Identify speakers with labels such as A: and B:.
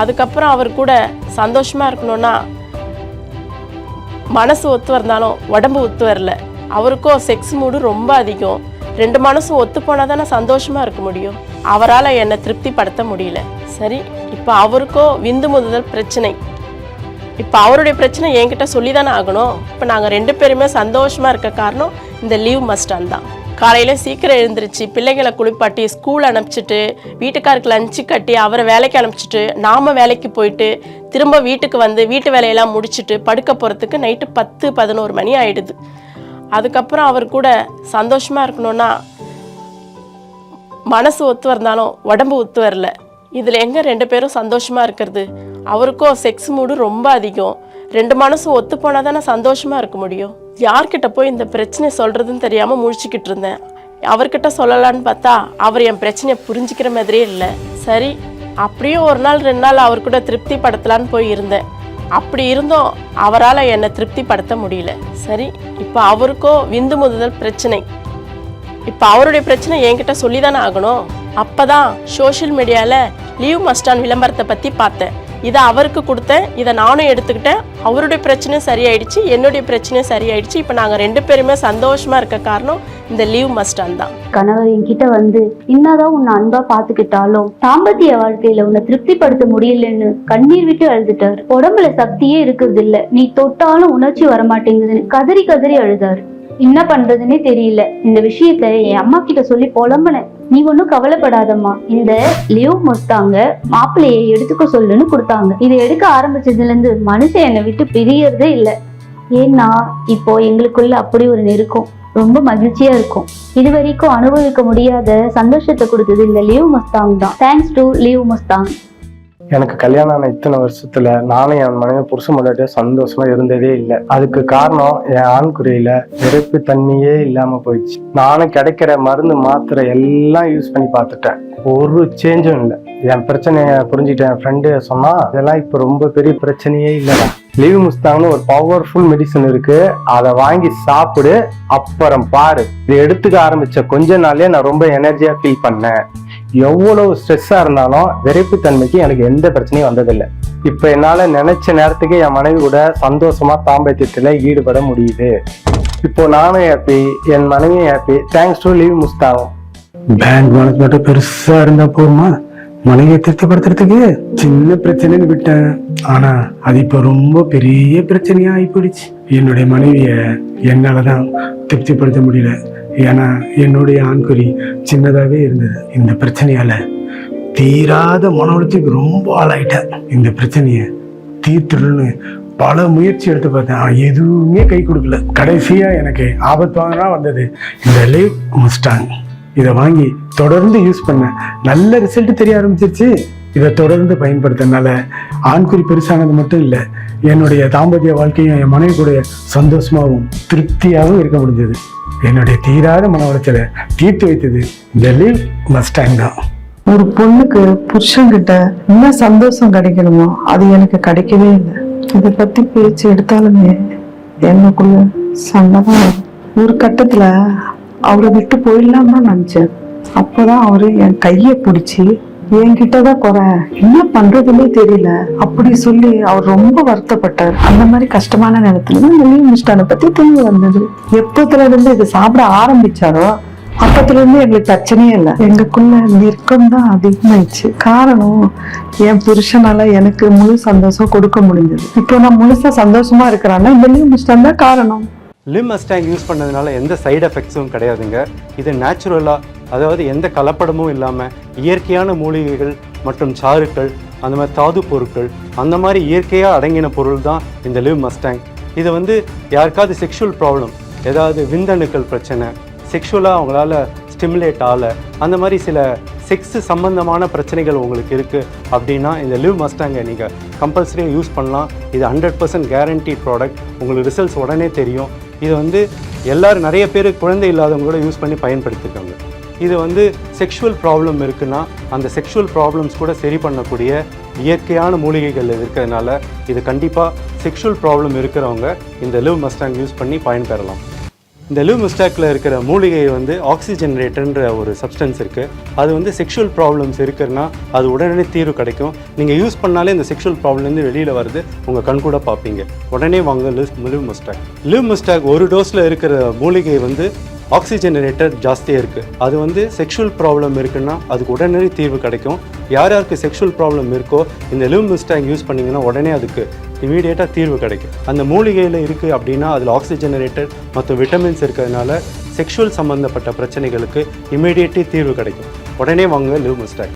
A: அதுக்கப்புறம் அவர் கூட சந்தோஷமாக இருக்கணும்னா மனசு ஒத்து வரந்தாலும் உடம்பு ஒத்து வரல. அவருக்கும் செக்ஸ் மூடு ரொம்ப அதிகம். 2 மனசும் ஒத்து போனால் தானே சந்தோஷமாக இருக்க முடியும். அவரால் என்னை திருப்திப்படுத்த முடியல. சரி, இப்போ அவருக்கோ விந்து முதுதல் பிரச்சனை. இப்போ அவருடைய பிரச்சனை என்கிட்ட சொல்லி தானே ஆகணும். இப்போ நாங்கள் 2 பேருமே சந்தோஷமாக இருக்க காரணம் இந்த லீவ் மஸ்டான் தான். காலையில் சீக்கிரம் எழுந்திரிச்சு பிள்ளைகளை குளிப்பாட்டி ஸ்கூல் அனுப்பிச்சிட்டு வீட்டுக்காருக்கு லஞ்சு கட்டி அவரை வேலைக்கு அனுப்பிச்சிட்டு நாம் வேலைக்கு போயிட்டு திரும்ப வீட்டுக்கு வந்து வீட்டு வேலையெல்லாம் முடிச்சுட்டு படுக்க போகிறதுக்கு நைட்டு 10-11 மணி ஆகிடுது. அதுக்கப்புறம் அவர் கூட சந்தோஷமாக இருக்கணும்னா மனசு ஒத்து வரந்தாலும் உடம்பு ஒத்து வரல. இதில் எங்கே 2 பேரும் சந்தோஷமாக இருக்கிறது? அவருக்கும் செக்ஸ் மூடு ரொம்ப அதிகம். 2 மனசும் ஒத்து போனால் தானே சந்தோஷமாக இருக்க முடியும். யார்கிட்ட போய் இந்த பிரச்சனை சொல்கிறதுன்னு தெரியாமல் முழிச்சிக்கிட்டு இருந்தேன். அவர்கிட்ட சொல்லலான்னு பார்த்தா அவர் என் பிரச்சனையை புரிஞ்சிக்கிற மாதிரியே இல்லை. சரி, அப்படியும் 1 நாள் 2 நாள் அவர் கூட திருப்திப்படுத்தலான்னு போய் இருந்தேன். அப்படி இருந்தும் அவரால் என்னை திருப்திப்படுத்த முடியல. சரி, இப்போ அவருக்கோ விந்து முதுதல் பிரச்சனை. இப்போ அவருடைய பிரச்சனை என்கிட்ட சொல்லி தானே ஆகணும். அப்போ தான் சோஷியல் மீடியாவில் லீவ் மஸ்டான் விளம்பரத்தை பற்றி பார்த்தேன். இதை அவருக்கு கொடுத்தேன். இதை நானும் எடுத்துக்கிட்டேன். அவருடைய பிரச்சனையும் சரியாயிடுச்சு, என்னுடைய பிரச்சனையும் சரியாயிடுச்சு. இப்போ நாங்கள் 2 பேருமே சந்தோஷமாக இருக்க காரணம் இந்த லீவ் மஸ்டான் தான்.
B: கணவர் என்கிட்ட வந்து என்னதான் உன்னை அன்பா பாத்துக்கிட்டாலும் தாம்பத்திய வாழ்க்கையில உன்னை திருப்திப்படுத்த முடியலன்னு கண்ணீர் விட்டு அழுதுட்டாரு. உடம்புல சக்தியே இருக்குது இல்ல, நீ தொட்டாலும் உணர்ச்சி வரமாட்டேங்குதுன்னு கதறி கதறி அழுதாரு. என்ன பண்றதுன்னே தெரியல. இந்த விஷயத்த என் அம்மா கிட்ட சொல்லி புலம்புனேன். நீ ஒன்னும் கவலைப்படாதம்மா, இந்த லீவ் மஸ்டாங்க மாப்பிள்ளையை எடுத்துக்க சொல்லுன்னு கொடுத்தாங்க. இதை எடுக்க ஆரம்பிச்சதுல இருந்து மனுஷன் என்னை விட்டு பிரியறதே இல்லை. ஏன்னா இப்போ எங்களுக்குள்ள அப்படி ஒரு நெருக்கம், ரொம்ப மகிழ்ச்சியா இருக்கும். இது வரைக்கும் அனுபவிக்க முடியாத சந்தோஷத்தை கொடுத்தது இந்த லீவ் மஸ்டாங் தான். Thanks to leave Mustang.
C: எனக்கு கல்யாணம் ஆன இத்தனை வருஷத்துல நானும் என் மனைவி புருஷன் முன்னாடியே சந்தோஷமா இருந்ததே இல்லை. அதுக்கு காரணம் என் ஆண்குறியில விரைப்பு தன்மையே இல்லாம போயிடுச்சு. நானும் கிடைக்கிற மருந்து மாத்திரை எல்லாம் யூஸ் பண்ணி பார்த்துட்டேன், ஒரு சேஞ்சும் இல்லை. என் பிரச்சனைய புரிஞ்சுக்கிட்ட என் ஃப்ரெண்டு சொன்னா, இதெல்லாம் இப்ப ரொம்ப பெரிய பிரச்சனையே இல்லைடா, லீவ் மஸ்டாங்னு ஒரு பவர்ஃபுல் மெடிசன் இருக்கு, அதை வாங்கி சாப்பிடு, அப்புறம் பாரு. இதை எடுத்துக்க ஆரம்பிச்ச கொஞ்ச நாளே நான் ரொம்ப எனர்ஜியா ஃபீல் பண்ணேன். எவ்வளவு ஸ்ட்ரெஸ்ஸா இருந்தாலும் விரைப்பு தன்மைக்கு எனக்கு எந்த பிரச்சனையும் வந்ததில்லை. இப்ப என்னால நினைச்ச நேரத்துக்கு என் மனைவி கூட சந்தோஷமா தாம்பத்தியத்துல ஈடுபட முடியுது. இப்போ நானும் ஹாப்பி, என் மனைவியும் happy. Thanks to leave Mustang.
D: Bank balance மட்டும் பெருசா இருந்தா போதுமா மனைவியை திருப்திப்படுத்துறதுக்கு? சின்ன பிரச்சனைன்னு விட்டேன், ஆனா அது இப்ப ரொம்ப பெரிய பிரச்சனையா ஆகி போயிடுச்சு. என்னுடைய மனைவிய என்னாலதான் திருப்திப்படுத்த முடியல. ஏன்னா என்னுடைய ஆண்குறி சின்னதாவே இருந்தது. இந்த பிரச்சனையால தீராத மன உளைச்சலுக்கு ரொம்ப ஆளாயிட்டேன். இந்த பிரச்சனைய தீர்த்துடணும்னு பல முயற்சி எடுத்து பார்த்தேன், எதுவுமே கை கொடுக்கல. கடைசியா எனக்கு ஆபத்தானா வந்தது இந்த லீவ் மஸ்டாங். இதை வாங்கி தொடர்ந்து யூஸ் பண்ண நல்ல ரிசல்ட் தெரிய ஆரம்பிச்சிருச்சு. இதை தொடர்ந்து பயன்படுத்தினால ஆண்குறி பெருசானது மட்டும் இல்லை, என்னுடைய தாம்பத்திய வாழ்க்கையும் என் மனைவி கூட சந்தோஷமாகவும் திருப்தியாகவும் இருக்க முடிஞ்சது. என்னுடைய தீராத மன உளைச்சலை தீர்த்து வைத்தது இந்த லீவ் மஸ்டாங் தான்.
E: ஒரு பொண்ணுக்கு புருஷன்கிட்ட என்ன சந்தோஷம் கிடைக்கணுமோ அது எனக்கு கிடைக்கவே இல்லை. இதை பத்தி பேச்சு எடுத்தாலுமே எனக்குள்ள சண்டைதான் வரும். ஒரு கட்டத்துல அவரை விட்டு போயிடலாம்னு நினைச்சேன். அப்போதான் அவரு என் கைய பிடிச்சி என்கிட்டதான் குறை, என்ன பண்றதுன்னே தெரியல அப்படி சொல்லி அவர் ரொம்ப வருத்தப்பட்டார். அந்த மாதிரி கஷ்டமான நேரத்துலதான் இந்த லீவ் மஸ்டானை பத்தி தெரிய வந்தது. எப்பத்துல இருந்து இது சாப்பிட ஆரம்பிச்சாரோ அப்பத்துல இருந்து எங்களுக்கு பிரச்சனையே இல்லை. எங்களுக்குள்ள நெருக்கம் தான் அதிகமாயிடுச்சு. காரணம் என் புருஷனால எனக்கு முழு சந்தோஷம் கொடுக்க முடிஞ்சது. இப்போ நான் முழுசா சந்தோஷமா இருக்கிறான்னா இந்த லீவ் மஸ்டான் தான் காரணம்.
F: லீவ் மஸ்டாங் யூஸ் பண்ணதுனால எந்த சைடு எஃபெக்ட்ஸும் கிடையாதுங்க. இது நேச்சுரலாக, அதாவது எந்த கலப்படமும் இல்லாமல் இயற்கையான மூலிகைகள் மற்றும் சாறுக்கள், அந்த மாதிரி தாது பொருட்கள், அந்த மாதிரி இயற்கையாக அடங்கின பொருள் தான் இந்த லீவ் மஸ்டாங். இது வந்து யாருக்காவது செக்ஷுவல் ப்ராப்ளம், ஏதாவது விந்தணுக்கள் பிரச்சனை, செக்ஷுவலாக அவங்களால ஸ்டிமுலேட் ஆகலை, அந்த மாதிரி சில செக்ஸ் சம்பந்தமான பிரச்சனைகள் உங்களுக்கு இருக்குது அப்படின்னா இந்த லீவ் மஸ்டாங்கை நீங்கள் கம்பல்சரியாக யூஸ் பண்ணலாம். இது 100% கேரண்டி ப்ராடக்ட். உங்களுக்கு ரிசல்ட்ஸ் உடனே தெரியும். இது வந்து எல்லோரும், நிறைய பேர் குழந்தை இல்லாதவங்களோட யூஸ் பண்ணி பயன்படுத்திருக்காங்க. இது வந்து செக்ஷுவல் ப்ராப்ளம் இருக்குன்னா அந்த செக்ஷுவல் ப்ராப்ளம்ஸ் கூட சரி பண்ணக்கூடிய இயற்கையான மூலிகைகள் இருக்கிறதுனால இது கண்டிப்பாக செக்ஷுவல் ப்ராப்ளம் இருக்கிறவங்க இந்த லீவ் மஸ்டாங் யூஸ் பண்ணி பயன்பெறலாம். இந்த லிவ் மிஸ்டாக்ல இருக்கிற மூலிகை வந்து ஆக்சிஜனரேட்டர்ன்ற ஒரு சப்ஸ்டன்ஸ் இருக்குது. அது வந்து செக்ஷுவல் ப்ராப்ளம்ஸ் இருக்குன்னா அது உடனே தீர்வு கிடைக்கும். நீங்கள் யூஸ் பண்ணாலே இந்த செக்ஷுவல் ப்ராப்ளம்லேருந்து வெளியில் வருது உங்கள் கண் கூட பார்ப்பீங்க. உடனே வாங்க லிவ் மிஸ்டாக். லிவ் மிஸ்டாக் ஒரு டோஸில் இருக்கிற மூலிகை வந்து ஆக்சிஜனரேட்டர் ஜாஸ்தியாக இருக்குது. அது வந்து செக்ஷுவல் ப்ராப்ளம் இருக்குன்னா அதுக்கு உடனடி தீர்வு கிடைக்கும். யாருக்கு செக்ஷுவல் ப்ராப்ளம் இருக்கோ இந்த லிவ் மிஸ்டாக் யூஸ் பண்ணிங்கன்னா உடனே அதுக்கு இமீடியட்டாக தீர்வு கிடைக்கும். அந்த மூலிகையில் இருக்குது அப்படின்னா அதில் ஆக்சிஜனரேட்டர் மற்றும் விட்டமின்ஸ் இருக்கிறதுனால செக்ஷுவல் சம்மந்தப்பட்ட பிரச்சனைகளுக்கு இமீடியட்டாக தீர்வு கிடைக்கும். உடனே வாங்க லிவ் மிஸ்டாக்.